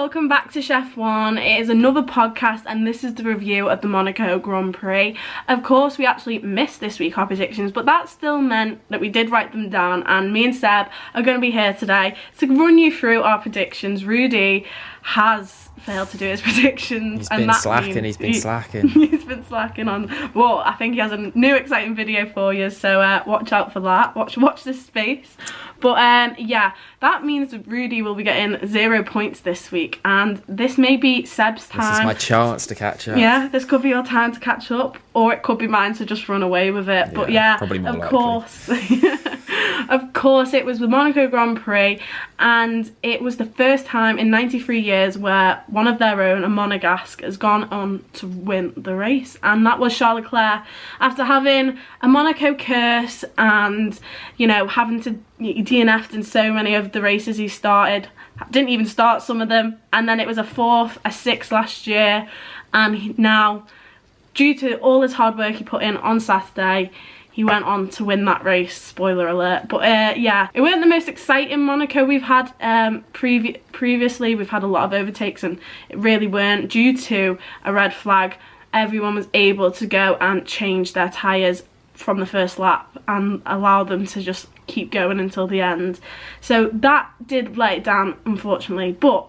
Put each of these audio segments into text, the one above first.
welcome back to ShefF1. It is another podcast and this is the review of the Monaco Grand Prix. Of course we actually missed this week our predictions, but that still meant that we did write them down, and me and Seb are going to be here today to run you through our predictions. Rudy has failed to do his predictions. He's been slacking. He's been slacking on. Well, I think he has a new exciting video for you, so watch out for that. Watch this space. But yeah, that means that Rudy will be getting 0 points this week, and this may be Seb's time. This is my chance to catch up. Yeah, this could be your time to catch up, or it could be mine to just run away with it. But yeah, probably more likely. Course. Of course, it was the Monaco Grand Prix, and it was the first time in 93 years where one of their own, a Monegasque, has gone on to win the race, and that was Charles Leclerc. After having a Monaco curse and, you know, having to DNF'd in so many of the races he started, didn't even start some of them, and then it was a 4th, a 6th last year, and now, due to all his hard work he put in on Saturday, he went on to win that race, spoiler alert. But yeah, it weren't the most exciting Monaco we've had previously. We've had a lot of overtakes and it really weren't. Due to a red flag, everyone was able to go and change their tyres from the first lap and allow them to just keep going until the end. So that did let it down, unfortunately. But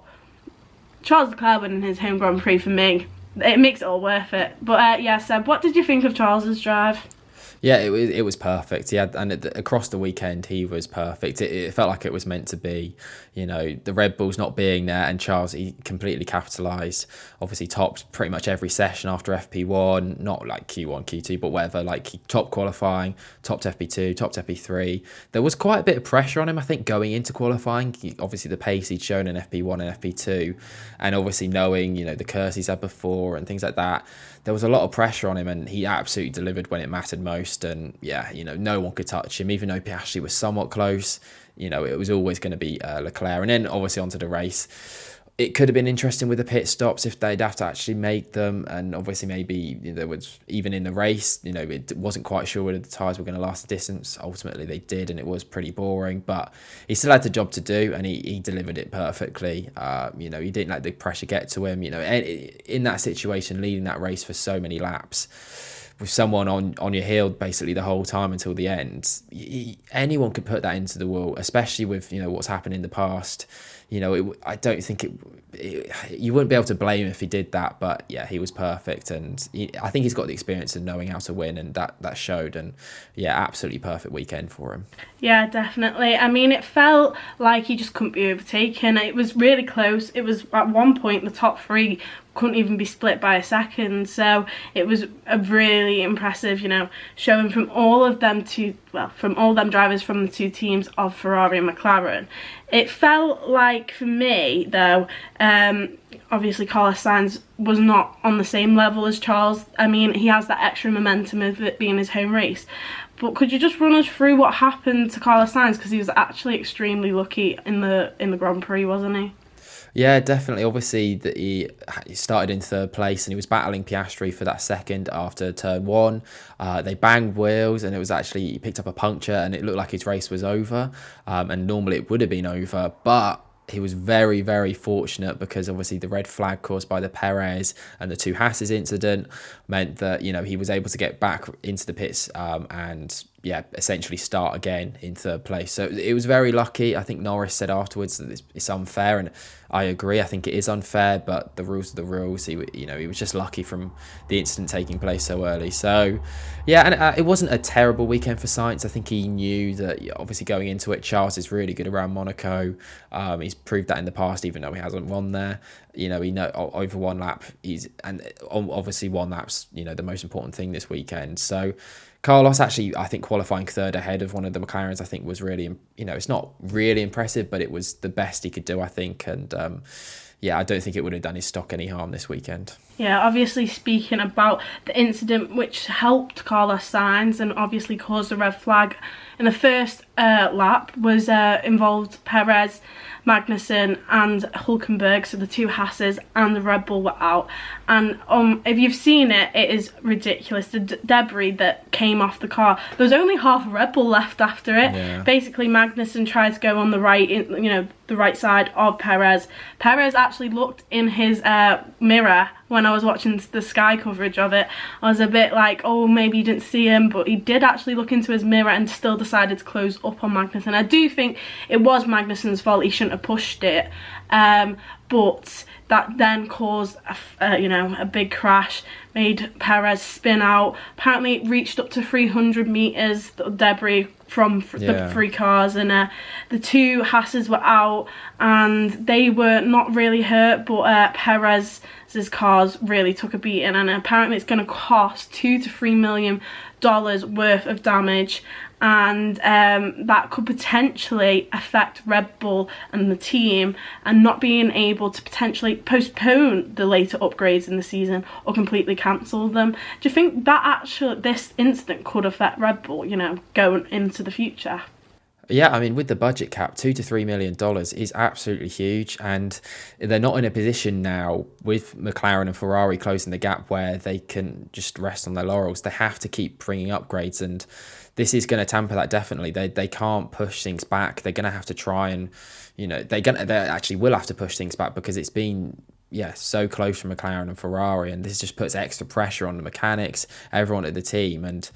Charles Leclerc winning his home Grand Prix, for me, it makes it all worth it. But yeah, Seb, what did you think of Charles's drive? Yeah, it was perfect. Across the weekend he was perfect. It felt like it was meant to be. You know, the Red Bulls not being there, and Charles, he completely capitalised. Obviously topped pretty much every session after FP1, not like Q1, Q2, but whatever. Like, he topped qualifying, topped FP2, topped FP3. There was quite a bit of pressure on him, I think, going into qualifying. Obviously the pace he'd shown in FP1 and FP2, and obviously knowing, you know, the curse he's had before and things like that. There was a lot of pressure on him, and he absolutely delivered when it mattered most. And yeah, you know, no one could touch him, even though Piastri was somewhat close. You know, it was always going to be Leclerc. And then obviously onto the race. It could have been interesting with the pit stops if they'd have to actually make them, and obviously maybe there was, even in the race, you know, it wasn't quite sure whether the tyres were going to last the distance. Ultimately they did, and it was pretty boring, but he still had the job to do, and he delivered it perfectly. You know, he didn't let the pressure get to him. You know, in that situation, leading that race for so many laps with someone on your heel basically the whole time until the end, anyone could put that into the wall, especially with, you know, what's happened in the past. You know, I don't think you wouldn't be able to blame him if he did that. But yeah, he was perfect, and I think he's got the experience of knowing how to win, and that showed. And yeah, absolutely perfect weekend for him. Yeah, definitely. I mean, it felt like he just couldn't be overtaken. It was really close. It was at one point the top three couldn't even be split by a second. So it was a really impressive, you know, showing from all of them drivers from the two teams of Ferrari and McLaren. It felt like, for me though, obviously Carlos Sainz was not on the same level as Charles. I mean, he has that extra momentum of it being his home race. But could you just run us through what happened to Carlos Sainz, because he was actually extremely lucky in the Grand Prix, wasn't he? Yeah, definitely. Obviously, he started in third place, and he was battling Piastri for that second after turn one. They banged wheels, and it was actually, he picked up a puncture, and it looked like his race was over. And normally it would have been over, but he was very, very fortunate, because obviously the red flag caused by the Perez and the two Hasses incident meant that, you know, he was able to get back into the pits and yeah, essentially start again in third place. So it was very lucky. I think Norris said afterwards that it's unfair, and I agree. I think it is unfair, but the rules are the rules. He was just lucky from the incident taking place so early. So yeah, and it wasn't a terrible weekend for Sainz. I think he knew that, obviously going into it, Charles is really good around Monaco. He's proved that in the past, even though he hasn't won there. You know, over one lap, obviously one lap's, you know, the most important thing this weekend. So Carlos actually, I think, qualifying third ahead of one of the McLarens, I think was really, you know, it's not really impressive, but it was the best he could do, I think. And yeah, I don't think it would have done his stock any harm this weekend. Yeah, obviously speaking about the incident which helped Carlos Sainz and obviously caused a red flag in the first lap was involved Perez, Magnussen and Hülkenberg, so the two Hasses and the Red Bull were out. And if you've seen it, it is ridiculous. The debris that came off the car, there was only half a Red Bull left after it. Yeah. Basically Magnussen tried to go on the right, the the right side of Perez. Perez actually looked in his mirror when I was watching the Sky coverage of it. I was a bit like, oh, maybe you didn't see him, but he did actually look into his mirror and still decided to close up on Magnussen. I do think it was Magnussen's fault. He shouldn't have pushed it, but that then caused a big crash, made Perez spin out. Apparently it reached up to 300 meters, the debris from the three cars, and the two Hasses were out and they were not really hurt, but Perez's cars really took a beating, and apparently it's going to cost $2 to $3 million worth of damage, and that could potentially affect Red Bull and the team, and not being able to potentially postpone the later upgrades in the season or completely cancel them. Do you think that this incident could affect Red Bull, going into the future? Yeah, I mean, with the budget cap, $2 to $3 million is absolutely huge, and they're not in a position now with McLaren and Ferrari closing the gap where they can just rest on their laurels. They have to keep bringing upgrades, and this is going to tamper that definitely. They can't push things back. They're going to have to try and, they actually will have to push things back because it's been so close from McLaren and Ferrari, and this just puts extra pressure on the mechanics, everyone at the team, and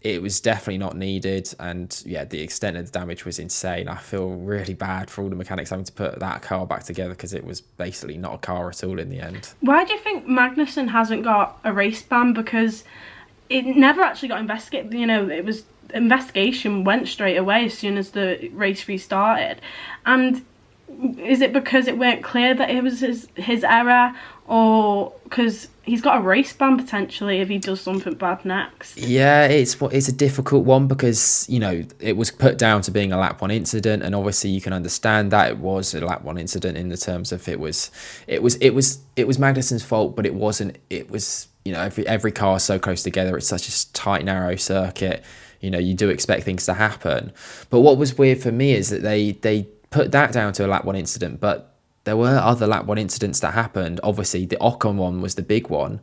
it was definitely not needed. And the extent of the damage was insane. I feel really bad for all the mechanics having to put that car back together because it was basically not a car at all in the end. Why do you think Magnussen hasn't got a race ban? Because it never actually got investigated. It was investigation went straight away as soon as the race restarted. And is it because it weren't clear that it was his error, or because he's got a race ban potentially if he does something bad next? Yeah, it's a difficult one because it was put down to being a lap 1 incident, and obviously you can understand that it was a lap 1 incident in the terms of it was Magnussen's fault, but it wasn't. It was every car is so close together. It's such a tight, narrow circuit. You do expect things to happen. But what was weird for me is that they put that down to a lap 1 incident, but there were other lap 1 incidents that happened. Obviously, the Ocon one was the big one,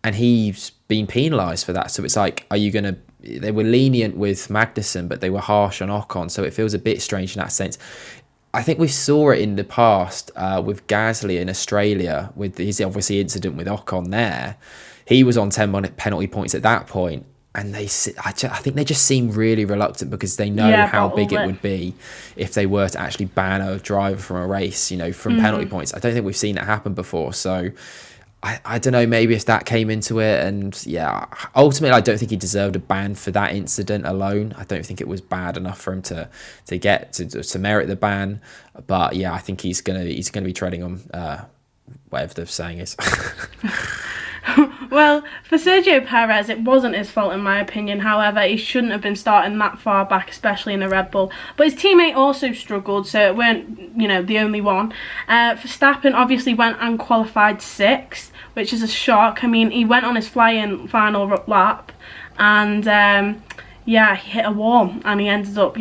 and he's been penalised for that. So it's like, they were lenient with Magnussen, but they were harsh on Ocon. So it feels a bit strange in that sense. I think we saw it in the past with Gasly in Australia, with his obviously incident with Ocon there. He was on 10 penalty points at that point. And I think they just seem really reluctant because they know how big it would be if they were to actually ban a driver from a race, from penalty points. I don't think we've seen it happen before. So I don't know, maybe if that came into it. And ultimately, I don't think he deserved a ban for that incident alone. I don't think it was bad enough for him to merit the ban. But I think he's gonna be treading on whatever the saying is. Well, for Sergio Perez, it wasn't his fault in my opinion. However, he shouldn't have been starting that far back, especially in the Red Bull. But his teammate also struggled, so it weren't, the only one. Verstappen obviously went and qualified 6th, which is a shock. I mean, he went on his flying final lap, and he hit a wall, and he ended up,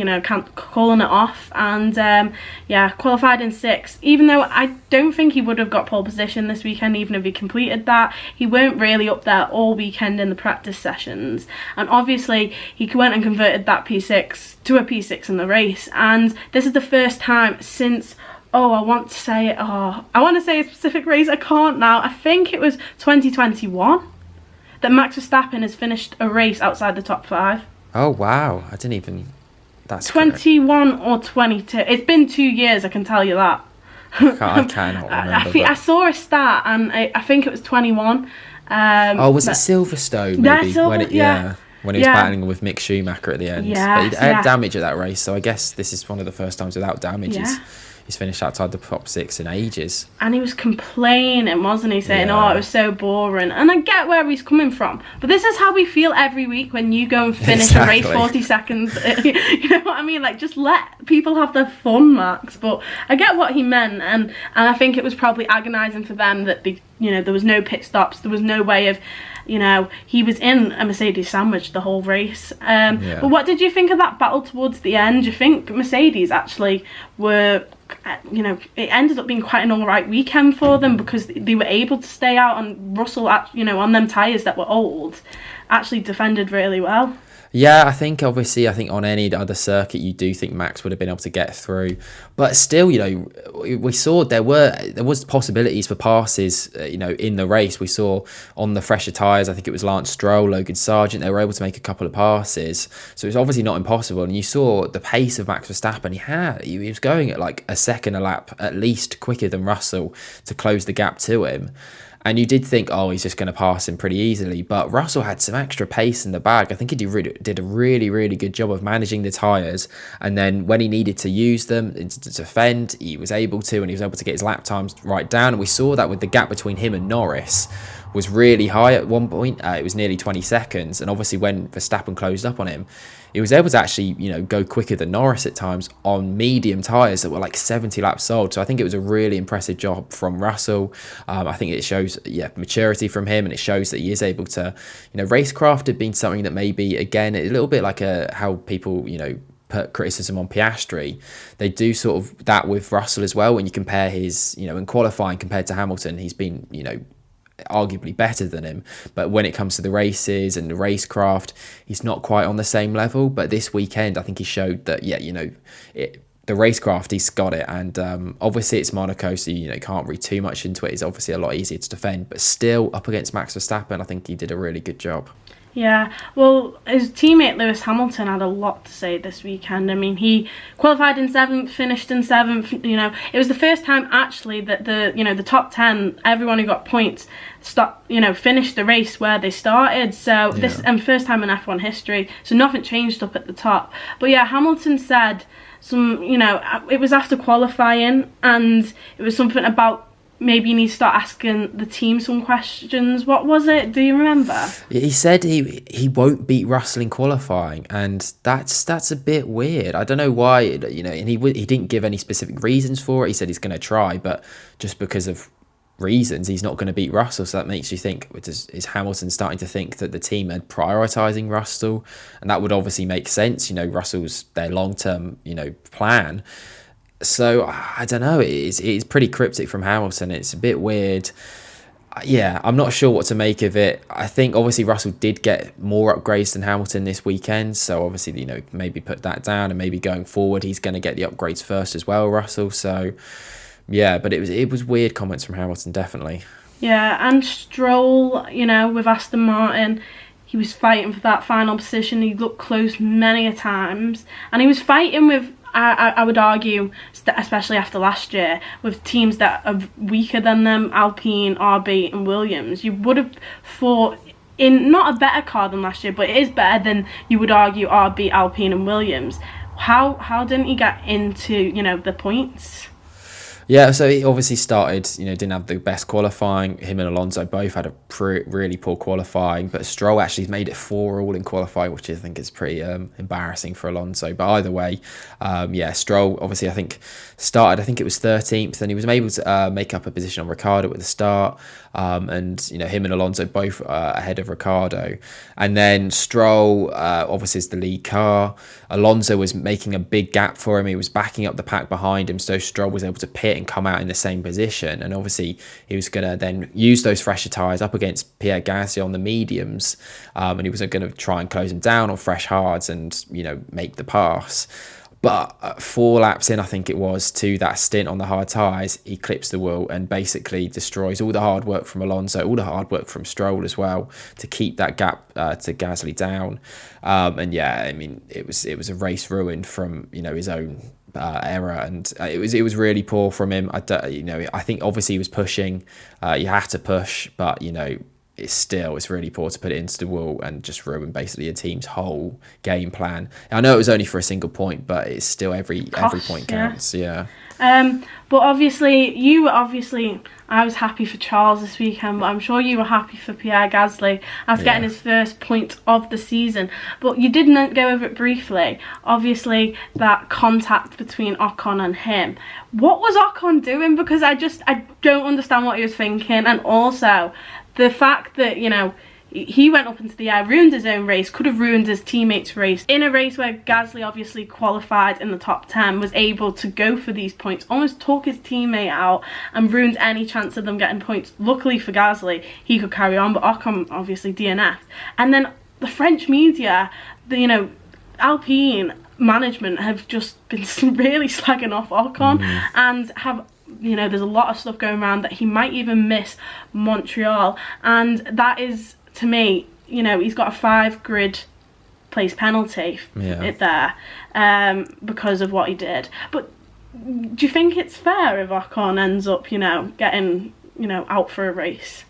calling it off, and qualified in 6th. Even though I don't think he would have got pole position this weekend, even if he completed that. He weren't really up there all weekend in the practice sessions, and obviously he went and converted that P6 to a P6 in the race, and this is the first time since I want to say a specific race. I can't now. I think it was 2021 that Max Verstappen has finished a race outside the top 5. Oh wow! I didn't even. That's 21 or 22. It's been 2 years. I can tell you that. I cannot remember. I saw a stat, and I think it was 21. Was it Silverstone? Maybe when he was battling with Mick Schumacher at the end. But he had damage at that race, so I guess this is one of the first times without damage. He's finished outside the top 6 in ages. And he was complaining, wasn't he? Saying, it was so boring. And I get where he's coming from. But this is how we feel every week when you go and finish a race 40 seconds. You know what I mean? Like, just let people have their fun, Max. But I get what he meant. And I think it was probably agonising for them that, there was no pit stops. There was no way of... he was in a Mercedes sandwich the whole race. But what did you think of that battle towards the end? Do you think Mercedes actually were, it ended up being quite an alright weekend for them because they were able to stay out, and Russell, on them tyres that were old, actually defended really well? Yeah, I think on any other circuit you do think Max would have been able to get through, but still, we saw there was possibilities for passes, in the race. We saw on the fresher tyres, I think it was Lance Stroll, Logan Sargent, they were able to make a couple of passes, so it's obviously not impossible. And you saw the pace of Max Verstappen; he was going at like a second a lap at least quicker than Russell to close the gap to him. And you did think, oh, he's just going to pass him pretty easily. But Russell had some extra pace in the bag. I think he did a really, really good job of managing the tyres. And then when he needed to use them to defend, he was able to. And he was able to get his lap times right down. And we saw that with the gap between him and Norris was really high at one point. It was nearly 20 seconds. And obviously when Verstappen closed up on him, he was able to actually, go quicker than Norris at times on medium tyres that were like 70 laps old. So I think it was a really impressive job from Russell. I think it shows, maturity from him, and it shows that he is able to, racecraft had been something that maybe, again, a little bit like how people, put criticism on Piastri. They do sort of that with Russell as well. When you compare his, in qualifying compared to Hamilton, he's been, arguably better than him, but when it comes to the races and the racecraft, he's not quite on the same level. But this weekend I think he showed that the racecraft, he's got it. And obviously it's Monaco, so can't read too much into it. It's obviously a lot easier to defend, but still up against Max Verstappen, I think he did a really good job. Yeah, well, his teammate Lewis Hamilton had a lot to say this weekend. I mean, he qualified in 7th, finished in 7th. It was the first time actually that the top 10, everyone who got points, finished the race where they started. So this and first time in F1 history. So nothing changed up at the top. But yeah, Hamilton said it was after qualifying, and it was something about, maybe you need to start asking the team some questions. What was it? Do you remember? He said he won't beat Russell in qualifying, and that's a bit weird. I don't know why, and he didn't give any specific reasons for it. He said he's going to try, but just because of reasons, he's not going to beat Russell. So that makes you think, is Hamilton starting to think that the team are prioritising Russell? And that would obviously make sense. Russell's their long-term, plan. So I don't know. It's pretty cryptic from Hamilton. It's a bit weird. Yeah, I'm not sure what to make of it. I think obviously Russell did get more upgrades than Hamilton this weekend. So obviously, maybe put that down, and maybe going forward he's going to get the upgrades first as well, Russell. So yeah, but it was weird comments from Hamilton, definitely. Yeah, and Stroll, with Aston Martin, he was fighting for that final position. He looked close many a times, and he was fighting with, I would argue, especially after last year, with teams that are weaker than them, Alpine, RB and Williams. You would have thought in not a better car than last year, but it is better than, you would argue, RB, Alpine and Williams. How didn't he get into, the points? Yeah, so he obviously started, didn't have the best qualifying. Him and Alonso both had a really poor qualifying, but Stroll actually made it 4 all in qualifying, which I think is pretty embarrassing for Alonso. But either way, Stroll obviously I think it was 13th, and he was able to make up a position on Ricciardo at the start. And him and Alonso both ahead of Ricciardo, and then Stroll obviously is the lead car. Alonso was making a big gap for him. He was backing up the pack behind him, so Stroll was able to pit and come out in the same position. And obviously he was going to then use those fresher tyres up against Pierre Gasly on the mediums, and he was going to try and close him down on fresh hards and make the pass. But 4 laps in, I think it was, to that stint on the hard tyres, he clips the wheel and basically destroys all the hard work from Alonso, all the hard work from Stroll as well, to keep that gap to Gasly down. It was a race ruined from his own error, and it was really poor from him. I think obviously he was pushing. You have to push, but it's really poor to put it into the wall and just ruin basically a team's whole game plan. I know it was only for a single point, but it's still every point counts. Yeah. But obviously, I was happy for Charles this weekend, but I'm sure you were happy for Pierre Gasly after getting his first point of the season. But you didn't go over it briefly. Obviously, that contact between Ocon and him. What was Ocon doing? Because I don't understand what he was thinking, and also the fact that, he went up into the air, ruined his own race, could have ruined his teammates' race. In a race where Gasly obviously qualified in the top 10, was able to go for these points, almost took his teammate out and ruined any chance of them getting points. Luckily for Gasly, he could carry on, but Ocon obviously DNF'd. And then the French media, Alpine management have just been really slagging off Ocon, and have, there's a lot of stuff going around that he might even miss Montreal, and that is, to me, he's got a 5 grid place penalty there because of what he did. But do you think it's fair if Ocon ends up, getting, out for a race?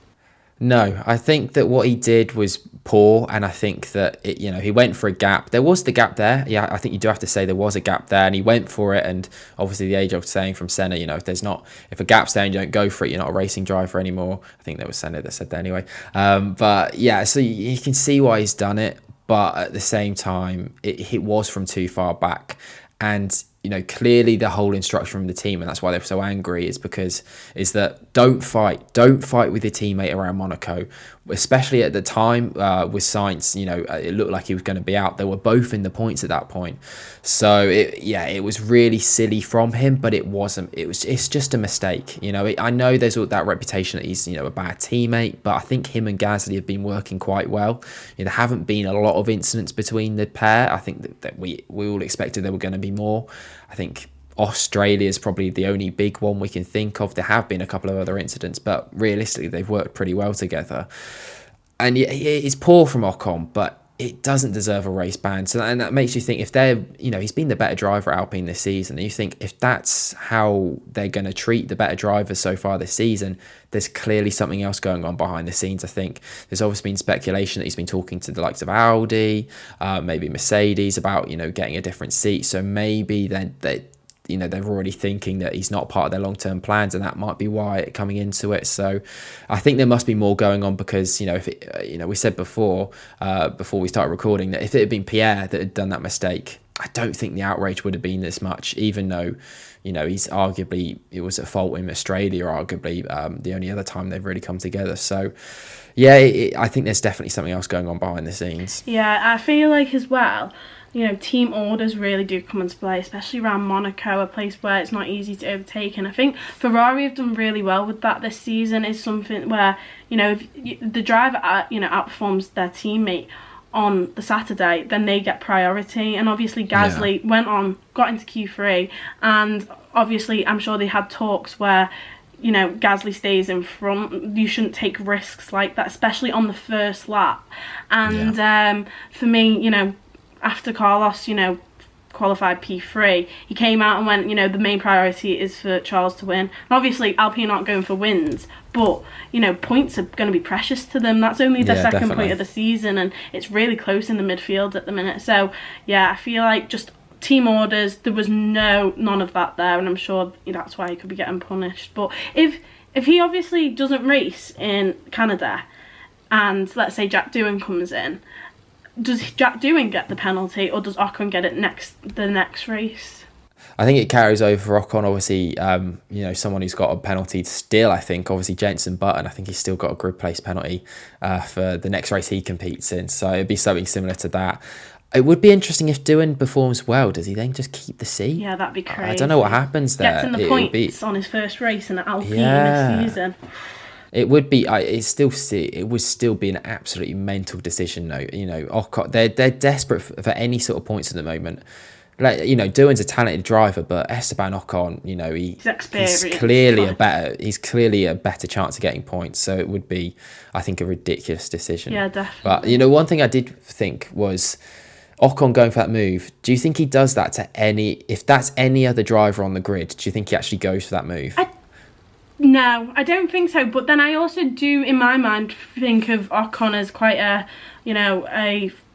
No, I think that what he did was poor, and I think that he went for a gap. There was the gap there. Yeah, I think you do have to say there was a gap there, and he went for it. And obviously, the age-old saying from Senna, if a gap's there and you don't go for it, you're not a racing driver anymore. I think that was Senna that said that anyway. But yeah, so you can see why he's done it, but at the same time, it was from too far back, and clearly the whole instruction from the team, and that's why they're so angry, is that don't fight with your teammate around Monaco, especially at the time with Sainz. It looked like he was going to be out. They were both in the points at that point, so it was really silly from him, but it wasn't. It's just a mistake. I know there's all that reputation that he's a bad teammate, but I think him and Gasly have been working quite well. There haven't been a lot of incidents between the pair. I think that we all expected there were going to be more. I think Australia is probably the only big one we can think of. There have been a couple of other incidents, but realistically, they've worked pretty well together. And it's poor from Ocon, but it doesn't deserve a race ban. So, and that makes you think, if they're, he's been the better driver at Alpine this season, and you think if that's how they're going to treat the better drivers so far this season, there's clearly something else going on behind the scenes. I think there's obviously been speculation that he's been talking to the likes of Audi, maybe Mercedes, about, getting a different seat. So maybe they're already thinking that he's not part of their long-term plans, and that might be why coming into it. So I think there must be more going on, because we said before we started recording, that if it had been Pierre that had done that mistake, I don't think the outrage would have been this much, even though he's arguably, it was at fault in Australia, arguably the only other time they've really come together. So I think there's definitely something else going on behind the scenes. Yeah, I feel like as well, team orders really do come into play, especially around Monaco, a place where it's not easy to overtake. And I think Ferrari have done really well with that this season. Is something where, if the driver, outperforms their teammate on the Saturday, then they get priority. And obviously Gasly got into Q3, and obviously I'm sure they had talks where, Gasly stays in front. You shouldn't take risks like that, especially on the first lap. And for me, after Carlos, qualified P3, he came out and went, the main priority is for Charles to win. And obviously, Alpine aren't going for wins, but, points are going to be precious to them. That's only their second point of the season, and it's really close in the midfield at the minute. So, I feel like just team orders, there was none of that there, and I'm sure that's why he could be getting punished. But if he obviously doesn't race in Canada, and let's say Jack Doohan comes in, does Jack Doohan get the penalty, or does Ocon get it the next race? I think it carries over for Ocon. Obviously, someone who's got a penalty still, I think, obviously Jenson Button, I think he's still got a grid place penalty for the next race he competes in. So it'd be something similar to that. It would be interesting if Doohan performs well. Does he then just keep the seat? Yeah, that'd be crazy. I don't know what happens there. Gets in the points on his first race in Alpine this season. It would be. It would still be an absolutely mental decision, though. Ocon, they're desperate for any sort of points at the moment. Like, Doohan's a talented driver, but Esteban Ocon, he's clearly a better chance of getting points. So it would be, I think, a ridiculous decision. Yeah, definitely. But one thing I did think was Ocon going for that move. Do you think he does that to if that's any other driver on the grid? Do you think he actually goes for that move? No, I don't think so. But then I also do, in my mind, think of Ocon as quite a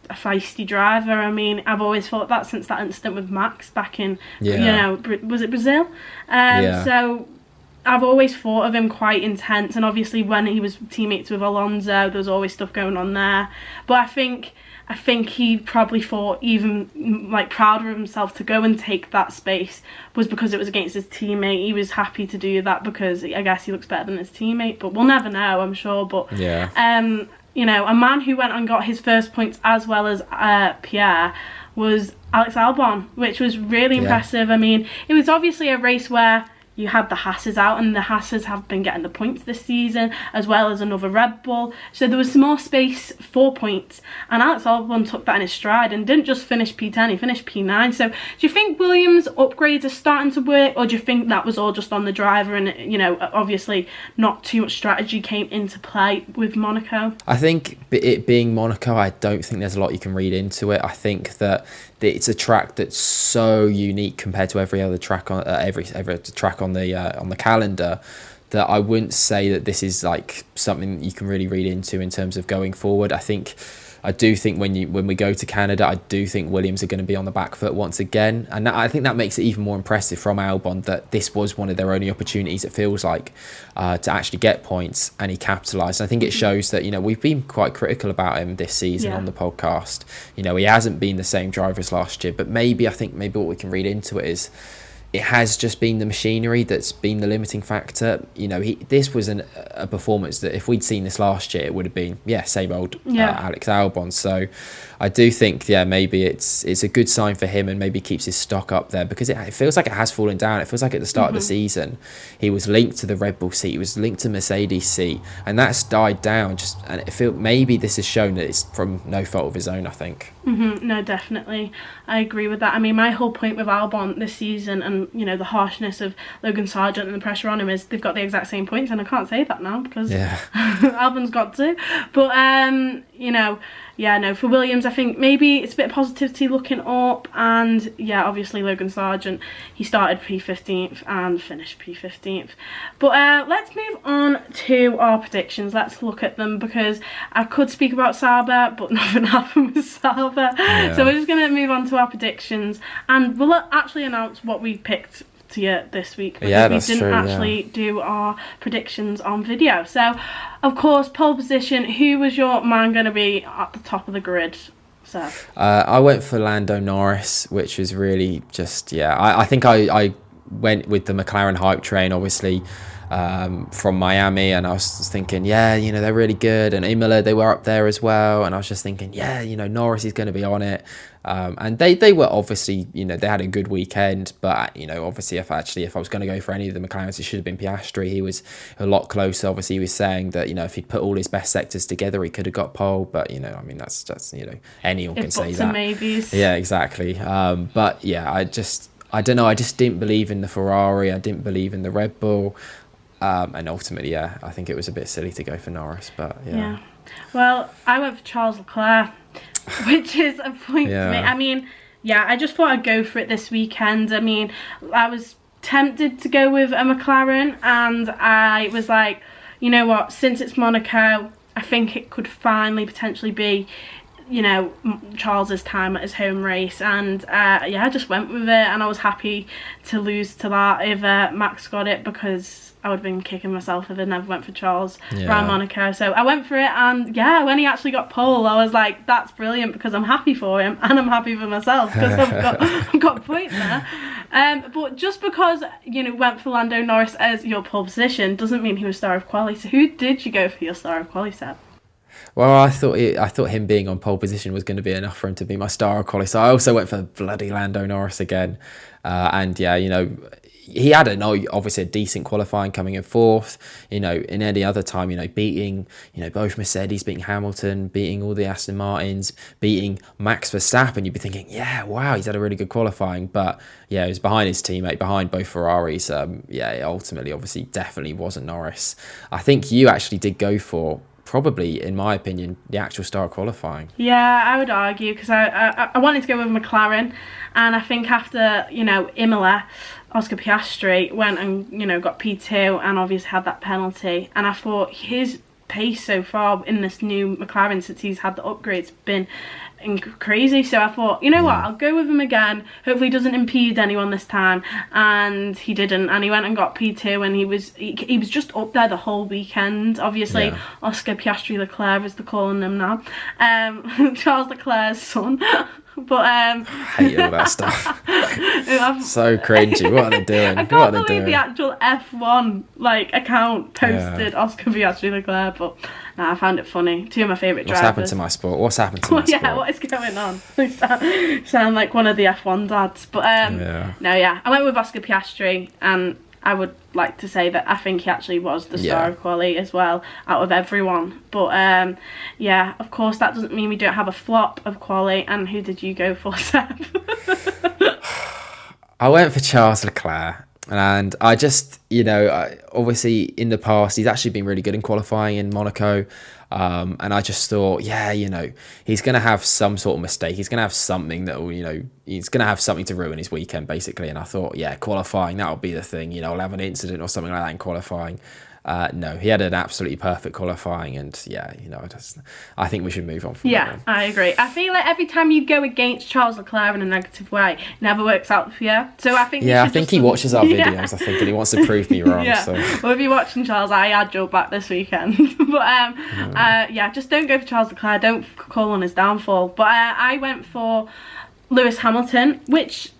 feisty driver. I mean, I've always thought that since that incident with Max back in, was it Brazil? So I've always thought of him quite intense. And obviously when he was teammates with Alonso, there was always stuff going on there. But I think he probably thought even prouder of himself to go and take that space was because it was against his teammate. He was happy to do that because I guess he looks better than his teammate, but we'll never know, I'm sure. But a man who went and got his first points as well as Pierre was Alex Albon, which was really impressive. I mean, it was obviously a race where you had the Hasses out, and the Hasses have been getting the points this season, as well as another Red Bull. So there was some more space for points, and Alex Albon took that in his stride and didn't just finish P10, he finished P9. So do you think Williams' upgrades are starting to work, or do you think that was all just on the driver and, you know, obviously not too much strategy came into play with Monaco? I think it being Monaco, I don't think there's a lot you can read into it. I think that it's a track that's so unique compared to every other track on every track on the calendar, that I wouldn't say that this is like something that you can really read into in terms of going forward. I do think when we go to Canada, I do think Williams are going to be on the back foot once again, and I think that makes it even more impressive from Albon that this was one of their only opportunities, it feels like, to actually get points, and he capitalised. I think it shows that, you know, we've been quite critical about him this season on the podcast. You know, he hasn't been the same driver as last year, but maybe what we can read into it is it has just been the machinery that's been the limiting factor. You know, this was a performance that if we'd seen this last year, it would have been, same old Alex Albon. So I do think, maybe it's a good sign for him, and maybe keeps his stock up there, because it feels like it has fallen down. It feels like at the start of the season, he was linked to the Red Bull seat, he was linked to Mercedes seat, and that's died down. And it feels maybe this has shown that it's from no fault of his own, I think. No, definitely. I agree with that. I mean, my whole point with Albon this season, and, you know, the harshness of Logan Sargent and the pressure on him, is they've got the exact same points, and I can't say that now because Albon's got to. But, you know, for Williams, I think maybe it's a bit of positivity looking up, and obviously Logan Sargent, he started P15th and finished P15th. But let's move on to our predictions. Let's look at them, because I could speak about Sauber, but nothing happened with Sauber. So we're just going to move on to our predictions, and we'll actually announce what we picked to you this week, because we didn't actually do our predictions on video. So, of course, pole position, who was your man going to be at the top of the grid? So I went for Lando Norris, which was really just I think I went with the McLaren hype train, obviously, from Miami, and I was thinking, you know, they're really good, and Imola, they were up there as well, and I was just thinking, you know, Norris is going to be on it. And they were obviously, you know, they had a good weekend, but, you know, obviously if I was going to go for any of the McLarens, it should have been Piastri. He was a lot closer. Obviously, he was saying that, you know, if he'd put all his best sectors together, he could have got pole. But, you know, I mean, that's you know, anyone can say that. Maybes. Yeah, exactly. But I don't know. I just didn't believe in the Ferrari. I didn't believe in the Red Bull. And ultimately, I think it was a bit silly to go for Norris. But yeah. Well, I went for Charles Leclerc, which is a point to me. I mean, I just thought I'd go for it this weekend. I mean, I was tempted to go with a McLaren, and I was like, you know what, since it's Monaco, I think it could finally potentially be, you know, Charles's time at his home race, and I just went with it, and I was happy to lose to that if Max got it, because I would have been kicking myself if I never went for Charles around Monaco. So I went for it, and when he actually got pole, I was like, that's brilliant, because I'm happy for him, and I'm happy for myself, because I've got a point there. But just because, you know, went for Lando Norris as your pole position doesn't mean he was star of quali. So who did you go for your star of quali, Seb? Well, I thought him being on pole position was going to be enough for him to be my star of quali. So I also went for bloody Lando Norris again. And you know, he had obviously a decent qualifying, coming in fourth. You know, in any other time, you know, beating, you know, both Mercedes, beating Hamilton, beating all the Aston Martins, beating Max Verstappen, you'd be thinking, wow, he's had a really good qualifying. But he was behind his teammate, behind both Ferraris. Ultimately, obviously, definitely wasn't Norris. I think you actually did go for, probably, in my opinion, the actual star qualifying. Yeah, I would argue, because I wanted to go with McLaren, and I think after, you know, Imola, Oscar Piastri went and, you know, got P2 and obviously had that penalty, and I thought his pace so far in this new McLaren, since he's had the upgrades, been crazy. So I thought, you know what, I'll go with him again, hopefully he doesn't impede anyone this time, and he didn't, and he went and got P2, and he was just up there the whole weekend. Obviously Oscar Piastri Leclerc, as they're calling him now, Charles Leclerc's son. But I hate all that stuff. So cringy. What are they doing? I can't believe the actual F1 account posted Oscar Piastri Leclerc, but I found it funny. Two of my favourite drivers. What's happened to my sport? What is going on? You sound like one of the F1 dads. But I went with Oscar Piastri, and I would like to say that I think he actually was the star of quali as well, out of everyone. But yeah, of course, that doesn't mean we don't have a flop of quali. And who did you go for, Seb? I went for Charles Leclerc. And I just, obviously in the past, he's actually been really good in qualifying in Monaco. And I just thought, he's going to have some sort of mistake. He's going to have something that will, he's going to have something to ruin his weekend, basically. And I thought, qualifying, that'll be the thing. He'll have an incident or something like that in qualifying. No, he had an absolutely perfect qualifying, and I think we should move on from that one. I agree. I feel like every time you go against Charles Leclerc in a negative way, it never works out for you. So I think I think he watches our videos. I think, and he wants to prove me wrong. So. Well, if you're watching Charles, I had your back this weekend. But just don't go for Charles Leclerc. Don't call on his downfall. But I went for Lewis Hamilton, which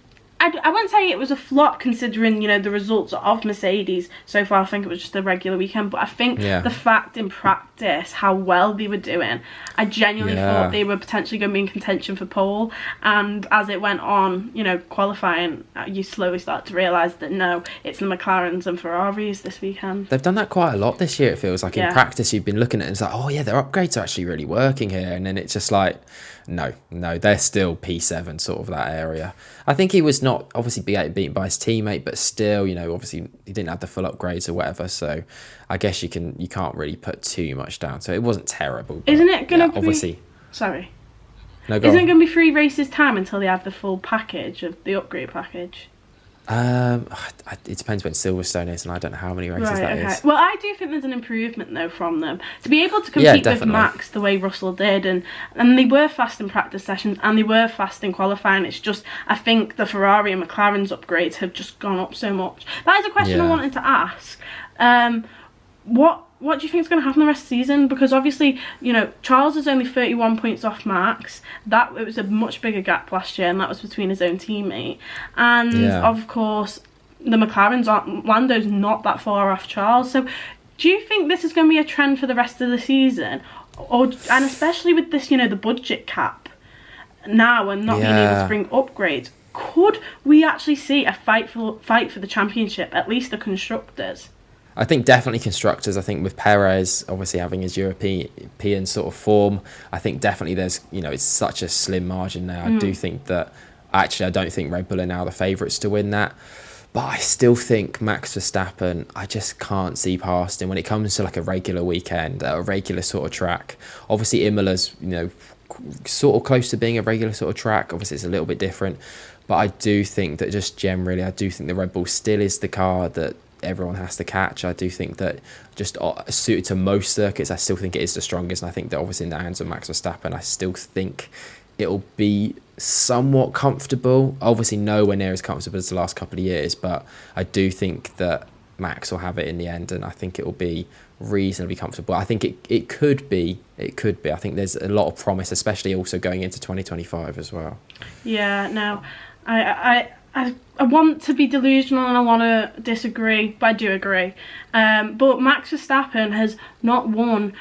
I wouldn't say it was a flop considering, the results of Mercedes so far. I think it was just a regular weekend, but I think the fact in practice how well they were doing, I genuinely thought they were potentially going to be in contention for pole. And as it went on, qualifying, you slowly start to realise that no, it's the McLarens and Ferraris this weekend. They've done that quite a lot this year, it feels like. In practice, you've been looking at it and it's like, oh yeah, their upgrades are actually really working here. And then it's just like, no, they're still P7 sort of that area. I think he was not obviously beaten by his teammate, but still, obviously he didn't have the full upgrades or whatever. So I guess you can't really put too much down. So it wasn't terrible. Isn't it going to be... Obviously. Sorry. No, Isn't it going to be 3 races time until they have the full package of the upgrade package? It depends when Silverstone is, and I don't know how many races that is. Well, I do think there's an improvement though from them to be able to compete with Max the way Russell did, and they were fast in practice sessions and they were fast in qualifying. It's just I think the Ferrari and McLaren's upgrades have just gone up so much. That is a question I wanted to ask. What do you think is going to happen the rest of the season? Because obviously, Charles is only 31 points off Max. It was a much bigger gap last year, and that was between his own teammate. And of course, the McLarens Lando's not that far off Charles. So, do you think this is going to be a trend for the rest of the season? And especially with this, the budget cap now and not being able to bring upgrades, could we actually see a fight for the championship, at least the constructors? I think definitely constructors. I think with Perez obviously having his European sort of form, I think definitely there's, it's such a slim margin now. I do think that, actually I don't think Red Bull are now the favourites to win that. But I still think Max Verstappen, I just can't see past him when it comes to like a regular weekend, a regular sort of track. Obviously Imola's, sort of close to being a regular sort of track. Obviously it's a little bit different. But I do think that just generally, I do think the Red Bull still is the car that everyone has to catch. I do think that just suited to most circuits, I still think it is the strongest, and I think that obviously in the hands of Max Verstappen, I still think it'll be somewhat comfortable. Obviously nowhere near as comfortable as the last couple of years, but I do think that Max will have it in the end, and I think it will be reasonably comfortable. I think it could be. I think there's a lot of promise, especially also going into 2025 as well. Yeah, no, I want to be delusional and I want to disagree, but I do agree. But Max Verstappen has not won.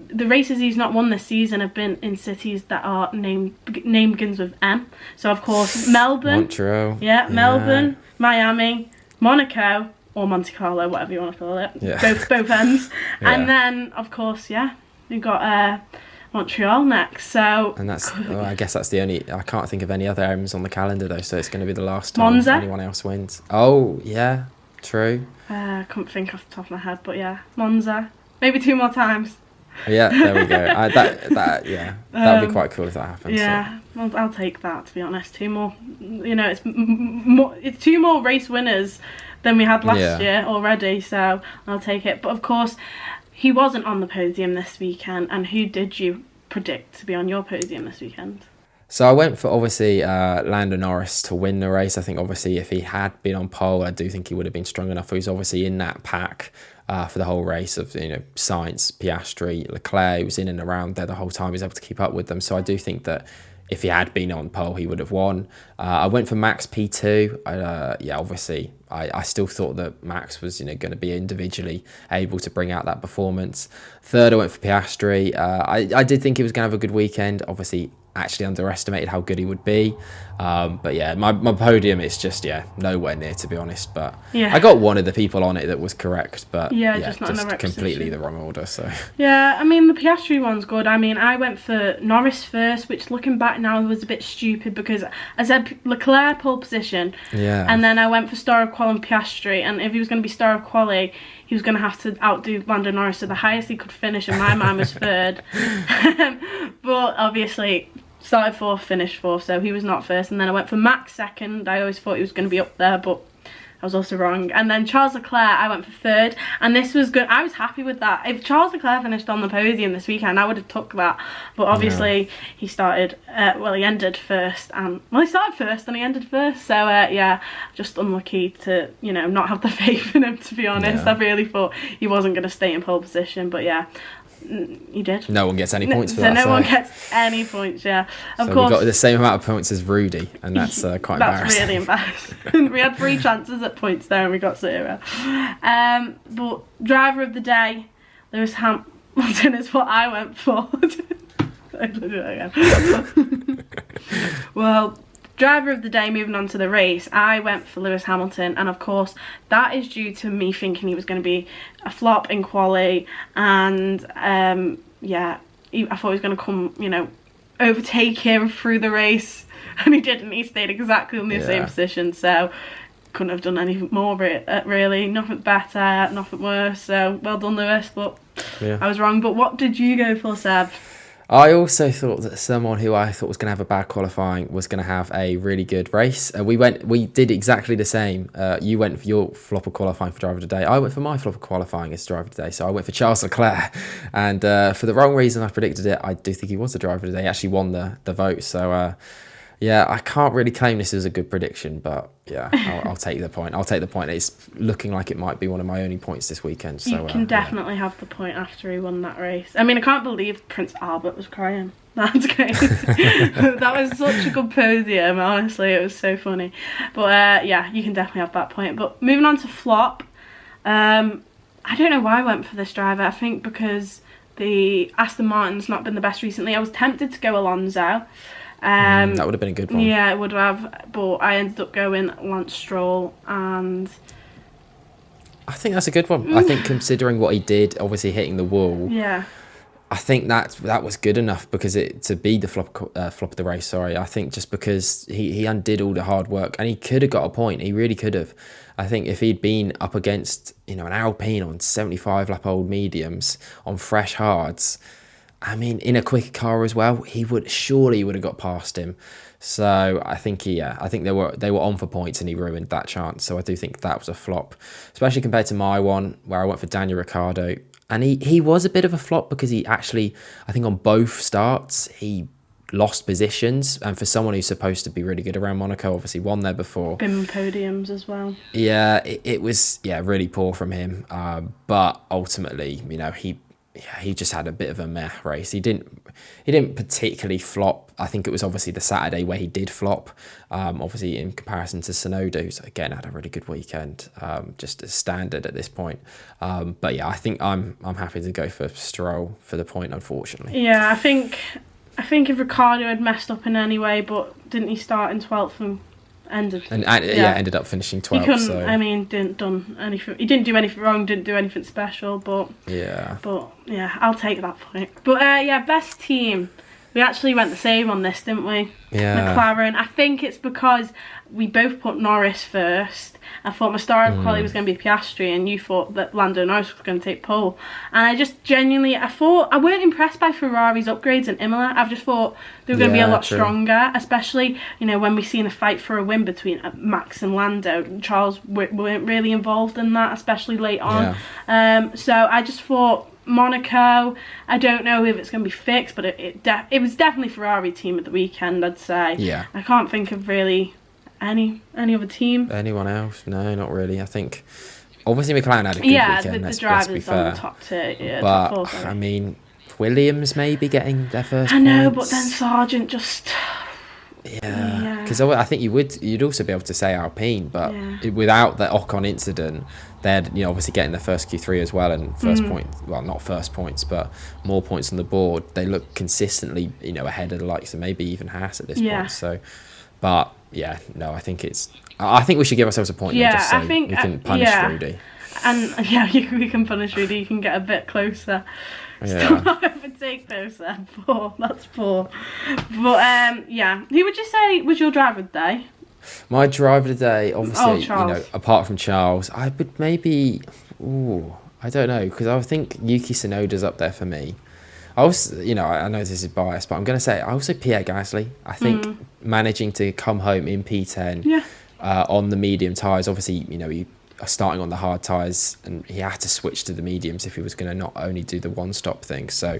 The races he's not won this season have been in cities that are name begins with M. So of course Melbourne, Montreal, Melbourne, Miami, Monaco, or Monte Carlo, whatever you want to call it. Yeah. Both ends. And then of course, we've got Montreal next, so... And that's, I guess that's the only... I can't think of any other M's on the calendar, though, so it's going to be the last time Monza. Anyone else wins. Oh, yeah, true. I couldn't think off the top of my head, but Monza. Maybe 2 more times. Yeah, there we go. That would be quite cool if that happens. Yeah, so. I'll take that, to be honest. 2 more... it's 2 more race winners than we had last year already, so I'll take it. But, of course... He wasn't on the podium this weekend, and who did you predict to be on your podium this weekend? So I went for, obviously, Lando Norris to win the race. I think, obviously, if he had been on pole, I do think he would have been strong enough. He was obviously in that pack for the whole race of, Sainz, Piastri, Leclerc. He was in and around there the whole time. He was able to keep up with them. So I do think that if he had been on pole, he would have won. I went for Max P2. Obviously, I still thought that Max was, going to be individually able to bring out that performance. Third, I went for Piastri. I did think he was going to have a good weekend. Obviously, actually underestimated how good he would be. But yeah, my podium is just, nowhere near, to be honest. But I got one of the people on it that was correct, but just not in the right completely position. the wrong order. So yeah, I mean, the Piastri one's good. I mean, I went for Norris first, which looking back now was a bit stupid because I said Leclerc pole position, and then I went for Star of Quali and Piastri, and if he was going to be Star of Quali, he was going to have to outdo Lando Norris, so the highest he could finish in my mind was third. But obviously started fourth, finished fourth, so he was not first. And then I went for Max second. I always thought he was going to be up there, but I was also wrong. And then Charles Leclerc, I went for third, and this was good. I was happy with that. If Charles Leclerc finished on the podium this weekend, I would have took that. But obviously, he started, he ended first. He started first and he ended first. So, just unlucky to, not have the faith in him, to be honest. I really thought he wasn't going to stay in pole position, but yeah. You did. No one gets any points for that. No one gets any points, Of course. We got the same amount of points as Rudy, and that's quite embarrassing. That's really embarrassing. We had 3 chances at points there and we got 0. But driver of the day, Lewis Hamilton is what I went for. Well, driver of the day, moving on to the race, I went for Lewis Hamilton, and of course that is due to me thinking he was going to be a flop in quali, and I thought he was going to come, overtake him through the race, and he didn't. He stayed exactly in the same position, so couldn't have done any more really, nothing better, nothing worse, so well done Lewis, but I was wrong. But what did you go for, Seb? I also thought that someone who I thought was going to have a bad qualifying was going to have a really good race. We did exactly the same. You went for your flop of qualifying for driver of the day. I went for my flop of qualifying as driver of the day. So I went for Charles Leclerc, and for the wrong reason I predicted it. I do think he was the driver of the day. He actually won the vote. So I can't really claim this as a good prediction, but I'll take the point. I'll take the point. It's looking like it might be one of my only points this weekend. So you can definitely have the point after he won that race. I mean, I can't believe Prince Albert was crying. That's crazy. That was such a good podium, honestly. It was so funny. But you can definitely have that point. But moving on to flop, I don't know why I went for this driver. I think because the Aston Martin's not been the best recently. I was tempted to go Alonso. That would have been a good one. Yeah, it would have, but I ended up going Lance Stroll, and I think that's a good one. I think considering what he did, obviously hitting the wall. Yeah. I think that was good enough because to be the flop of the race. Sorry, I think just because he undid all the hard work, and he could have got a point. He really could have. I think if he'd been up against an Alpine on 75 lap old mediums on fresh hards, I mean, in a quicker car as well, he would have got past him. So I think they were on for points, and he ruined that chance. So I do think that was a flop, especially compared to my one where I went for Daniel Ricciardo, and he was a bit of a flop because he actually, I think on both starts he lost positions, and for someone who's supposed to be really good around Monaco, obviously won there before. Been podiums as well. Yeah, it was really poor from him. But ultimately, he just had a bit of a meh race. He didn't particularly flop. I think it was obviously the Saturday where he did flop. Obviously in comparison to Tsunoda, who's again had a really good weekend, just as standard at this point. But yeah, I think I'm happy to go for Stroll for the point, unfortunately. Yeah, I think if Ricciardo had messed up in any way, but didn't he start in 12th and ended up finishing 12th. He couldn't. So. I mean, didn't done anything. He didn't do anything wrong. Didn't do anything special. But I'll take that point. But best team. We actually went the same on this, didn't we? Yeah. McLaren. I think it's because we both put Norris first. I thought my star of quality was going to be Piastri, and you thought that Lando Norris was going to take pole. And I just genuinely, I weren't impressed by Ferrari's upgrades in Imola. I just thought they were going to be a lot stronger, especially, when we seen a fight for a win between Max and Lando. Charles weren't really involved in that, especially late on. Yeah. So I just thought Monaco, I don't know if it's going to be fixed, but it was definitely Ferrari team at the weekend, I'd say. Yeah. I can't think of really any other team. Anyone else? No, not really. I think obviously McLaren had a good weekend. The drivers on the top two. Yeah, but top four, I mean, Williams maybe getting their first. I know, points. but then Sargent just. Yeah, because I think you'd also be able to say Alpine, but without the Ocon incident, they'd obviously getting the first Q3 as well, and first point, well, not first points, but more points on the board. They look consistently ahead of the likes of maybe even Haas at this point. So, but yeah, no, I think we should give ourselves a point. Yeah, just so I think we can punish Rudy. And we can punish Rudy. You can get a bit closer. Still not overtake those then. That's 4. But who would you say was your driver of the day? My driver of the day, obviously, Charles. Apart from Charles, I would maybe, I don't know, because I think Yuki Tsunoda's up there for me. I also, I know this is biased, but I'm going to say also Pierre Gasly. I think managing to come home in P10 on the medium tyres, obviously, he starting on the hard tyres, and he had to switch to the mediums if he was going to not only do the one-stop thing. So,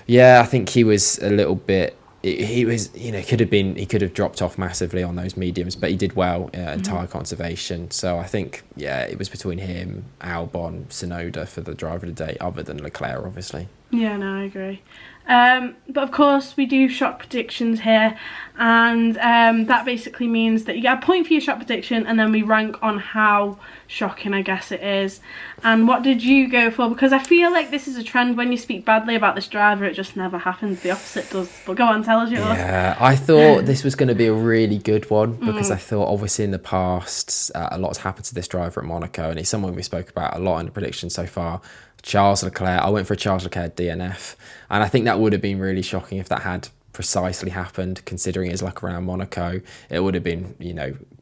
I think he was a little bit. He was, he could have dropped off massively on those mediums, but he did well in tyre conservation. So I think, it was between him, Albon, Tsunoda for the driver of the day, other than Leclerc, obviously. Yeah, no, I agree. But of course, we do shot predictions here, and that basically means that you get a point for your shot prediction, and then we rank on how shocking, I guess, it is. And what did you go for? Because I feel like this is a trend. When you speak badly about this driver, it just never happens. The opposite does. But go on, tell us yours. Yeah, I thought this was going to be a really good one, because I thought, obviously, in the past, a lot's happened to this driver at Monaco, and he's someone we spoke about a lot in the predictions so far. Charles Leclerc. I went for a Charles Leclerc DNF, and I think that would have been really shocking if that had precisely happened, considering his luck around Monaco. It would have been,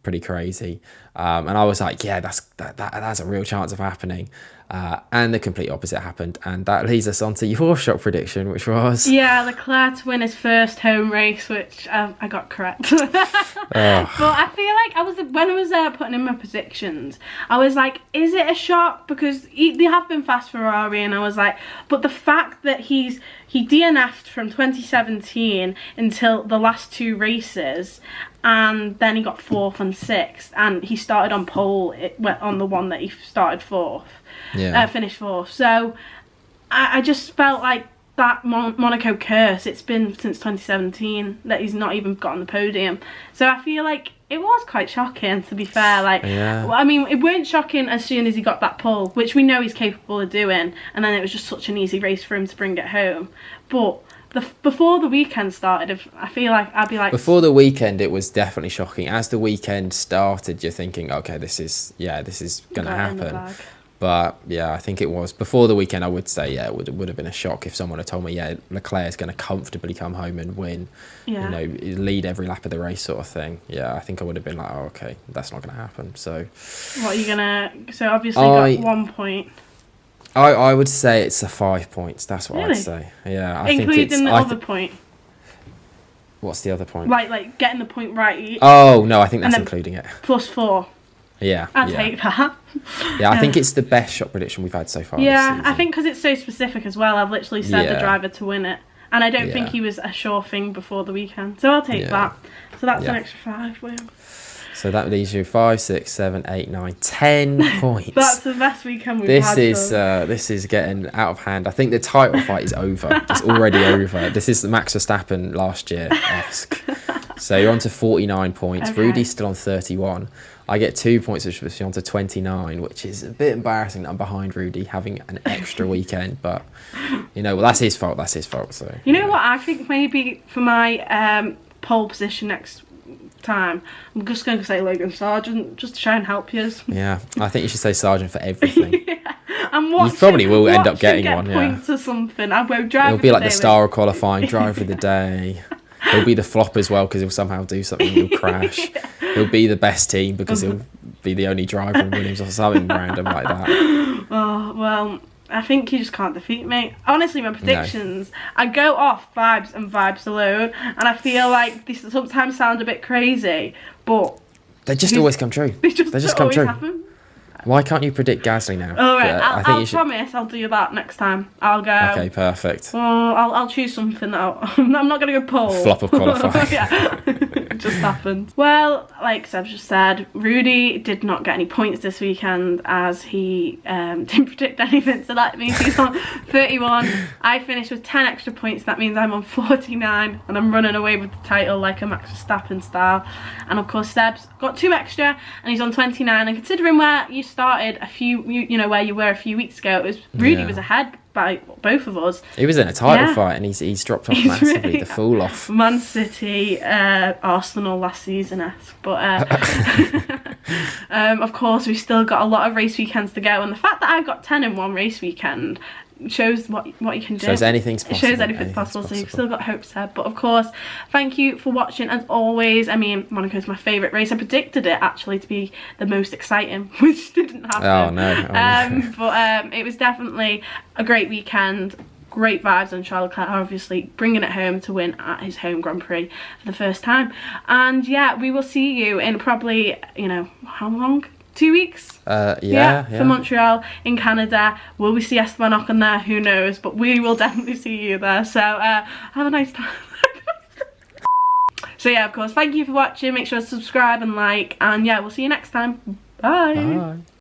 pretty crazy. And I was like, that's a real chance of happening. And the complete opposite happened, and that leads us on to your shot prediction, which was Leclerc to win his first home race, which I got correct. But I feel like when I was putting in my predictions, I was like, is it a shock? Because they have been fast Ferrari, and I was like, but the fact that he DNF'd from 2017 until the last 2 races, and then he got 4th and 6th, and he started on pole on the one that he started 4th. Finished 4th. So I just felt like that Monaco curse, it's been since 2017 that he's not even got on the podium. So I feel like it was quite shocking, to be fair. Well, I mean, it weren't shocking as soon as he got that pole, which we know he's capable of doing, and then it was just such an easy race for him to bring it home. But before the weekend started, I feel like I'd be like... Before the weekend, it was definitely shocking. As the weekend started, you're thinking, okay, this is going to happen. But I think it was before the weekend. I would say it would have been a shock if someone had told me Leclerc is going to comfortably come home and win, lead every lap of the race sort of thing. I think I would have been like, oh, okay, that's not going to happen. So what are you gonna? So obviously got 1 point. I would say it's a 5 points. That's what really? I'd say. Including the other point. What's the other point? Like getting the point right. Oh no, I think that's including it. +4. I'd take that. I think it's the best shot prediction we've had so far. Yeah, this season. I think because it's so specific as well. I've literally said the driver to win it, and I don't think he was a sure thing before the weekend. So I'll take that. So that's an extra 5, William. So that leaves you 5, 6, 7, 8, 9, 10 points. That's the best weekend we've had. This is getting out of hand. I think the title fight is over. It's already over. This is the Max Verstappen last year-esque. So you're on to 49 points. Okay. Rudy's still on 31. I get 2 points, which puts me on to 29, which is a bit embarrassing that I'm behind Rudy, having an extra weekend. But, that's his fault. So you know what? I think maybe for my pole position next time, I'm just going to say Logan Sargent, just to try and help you. Yeah, I think you should say Sargent for everything. You probably will end up getting one. Points or something. I will drive. It'll be like the star of qualifying, driver of the day. He'll be the flop as well because he'll somehow do something. He'll crash. He'll be the best team because he'll be the only driver in Williams or something random like that. Oh well, I think you just can't defeat me. Honestly, my predictions, I go off vibes and vibes alone, and I feel like these sometimes sound a bit crazy, but they just always come true. They just come true. Happen. Why can't you predict Gasly now? All right, I promise I'll do that next time. I'll go. Okay, perfect. Well, I'll choose something that I'm not going to go pole. Flop of qualifying. It just happened. Well, like Seb just said, Rudy did not get any points this weekend as he didn't predict anything, so that means he's on 31. I finished with 10 extra points, that means I'm on 49 and I'm running away with the title like a Max Verstappen style. And of course Seb's got 2 extra and he's on 29, and considering where you started where you were a few weeks ago, it was Rudy was ahead by both of us. He was in a title fight and he's dropped off massively, really, the fool off. Man City, Arsenal last season-esque, but of course we've still got a lot of race weekends to go, and the fact that I've got 10 in one race weekend shows what you can do. Shows anything's possible. It shows anything's possible, so you've still got hope, Seb. But of course, thank you for watching as always. I mean, Monaco's my favourite race. I predicted it actually to be the most exciting, which didn't happen. Oh no. But it was definitely a great weekend. Great vibes, and Charles Leclerc obviously bringing it home to win at his home Grand Prix for the first time. And yeah, we will see you in probably, how long? 2 weeks? Yeah, for Montreal in Canada. Will we see Esteban Ocon there? Who knows? But we will definitely see you there. So have a nice time. So yeah, of course, thank you for watching. Make sure to subscribe and like. And yeah, we'll see you next time. Bye. Bye.